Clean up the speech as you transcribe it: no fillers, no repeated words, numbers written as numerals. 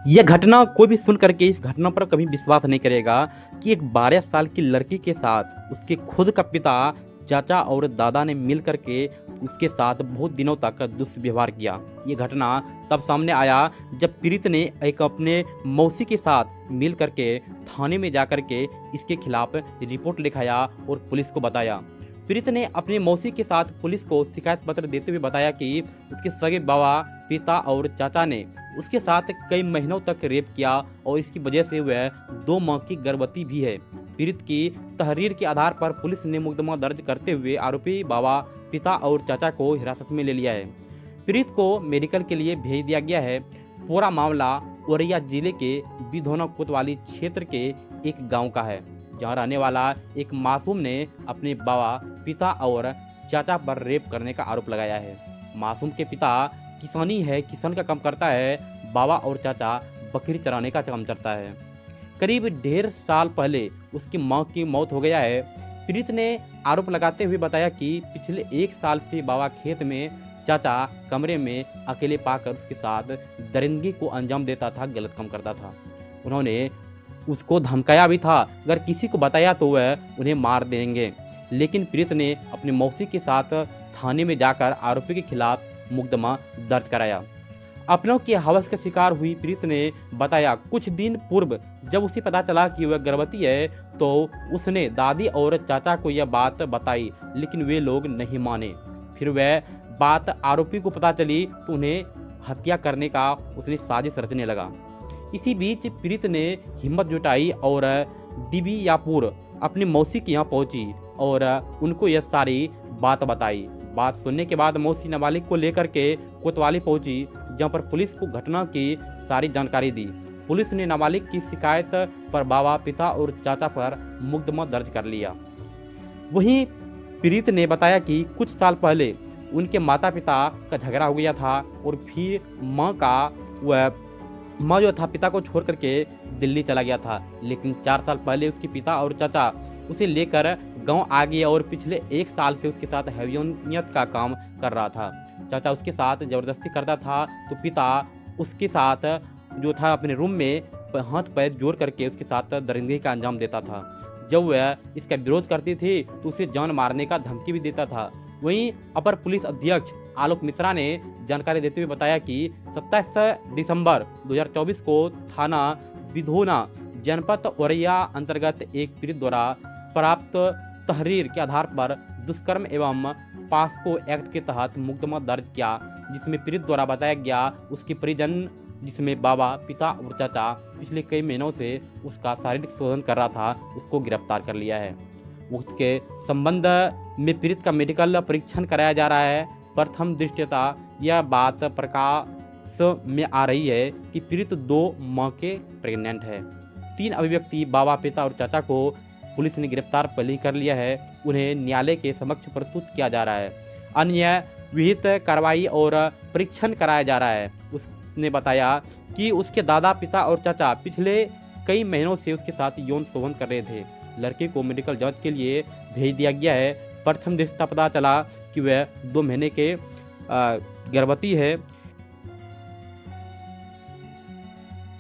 यह घटना कोई भी सुन करके इस घटना पर कभी विश्वास नहीं करेगा कि एक 12 साल की लड़की के साथ उसके खुद का पिता, चाचा और दादा ने मिल करके उसके साथ बहुत दिनों तक दुष्व्यवहार किया। ये घटना तब सामने आया जब पीड़ित ने एक अपने मौसी के साथ मिल करके थाने में जा करके इसके खिलाफ रिपोर्ट लिखाया और पुलिस को बताया। पीड़ित ने अपने मौसी के साथ पुलिस को शिकायत पत्र देते हुए बताया कि उसके सगे बाबा, पिता और चाचा ने उसके साथ कई महीनों तक रेप किया और इसकी वजह से वह 2 माह की गर्भवती भी है। पीड़ित की तहरीर के आधार पर पुलिस ने मुकदमा दर्ज करते हुए आरोपी बाबा, पिता और चाचा को हिरासत में ले लिया है। पीड़ित को मेडिकल के लिए भेज दिया गया है। पूरा मामला औरैया जिले के बिधौना कोतवाली क्षेत्र के एक गांव का है, जहां रहने वाला एक मासूम ने अपने बाबा, पिता और चाचा पर रेप करने का आरोप लगाया है। मासूम के पिता किसानी है, किसान का काम करता है। बाबा और चाचा बकरी चराने का काम करता है। करीब 1.5 साल पहले उसकी मां की मौत हो गया है। पीड़ित ने आरोप लगाते हुए बताया कि पिछले 1 साल से बाबा खेत में, चाचा कमरे में अकेले पाकर उसके साथ दरिंदगी को अंजाम देता था, गलत काम करता था। उन्होंने उसको धमकाया भी था, अगर किसी को बताया तो वह उन्हें मार देंगे। लेकिन पीड़ित ने अपनी मौसी के साथ थाने में जाकर आरोपी के खिलाफ मुकदमा दर्ज कराया। अपनों के हवस का शिकार हुई पीड़ित ने बताया, कुछ दिन पूर्व जब उसे पता चला कि वह गर्भवती है तो उसने दादी और चाचा को यह बात बताई, लेकिन वे लोग नहीं माने। फिर वह बात आरोपी को पता चली तो उन्हें हत्या करने का उसने साजिश रचने लगा। इसी बीच पीड़ित ने हिम्मत जुटाई और दिबियापुर अपनी मौसी के यहाँ पहुंची और उनको यह सारी बात बताई। बात सुनने के बाद मौसी नाबालिग को लेकर के कोतवाली पहुंची, जहां पर पुलिस को घटना की सारी जानकारी दी। पुलिस ने नाबालिग की शिकायत पर बाबा, पिता और चाचा पर मुकदमा दर्ज कर लिया। वहीं पीड़ित ने बताया कि कुछ साल पहले उनके माता पिता का झगड़ा हो गया था और फिर माँ जो था पिता को छोड़ करके दिल्ली चला गया था। लेकिन 4 साल पहले उसके पिता और चाचा उसे लेकर गांव आ गए और पिछले 1 साल से उसके साथ हैवानियत का काम कर रहा था। चाचा उसके साथ ज़बरदस्ती करता था तो पिता उसके साथ जो था अपने रूम में हाथ पैर जोड़ करके उसके साथ दरिंदगी का अंजाम देता था। जब वह इसका विरोध करती थी तो उसे जान मारने का धमकी भी देता था। वहीं अपर पुलिस अधीक्षक आलोक मिश्रा ने जानकारी देते हुए बताया कि 27 दिसंबर 2024 को थाना बिधौना, जनपद औरैया अंतर्गत एक पीड़ित द्वारा प्राप्त तहरीर के आधार पर दुष्कर्म एवं पास्को एक्ट के तहत मुकदमा दर्ज किया, जिसमें पीड़ित द्वारा बताया गया उसके परिजन, जिसमें बाबा, पिता और चाचा पिछले कई महीनों से उसका शारीरिक शोषण कर रहा था, उसको गिरफ्तार कर लिया है। उसके संबंध में पीड़ित का मेडिकल परीक्षण कराया जा रहा है। प्रथम दृष्टया यह बात प्रकाश में आ रही है कि पीड़ित 2 माह के प्रेग्नेंट है। 3 अभिव्यक्ति बाबा, पिता और चाचा को पुलिस ने गिरफ्तार पहले ही कर लिया है। उन्हें न्यायालय के समक्ष प्रस्तुत किया जा रहा है। अन्य विहित कार्रवाई और परीक्षण कराया जा रहा है। उसने बताया कि उसके दादा, पिता और चाचा पिछले कई महीनों से उसके साथ यौन शोषण कर रहे थे। लड़के को मेडिकल जांच के लिए भेज दिया गया है। प्रथम दृष्टया पता चला कि वह 2 महीने के गर्भवती है।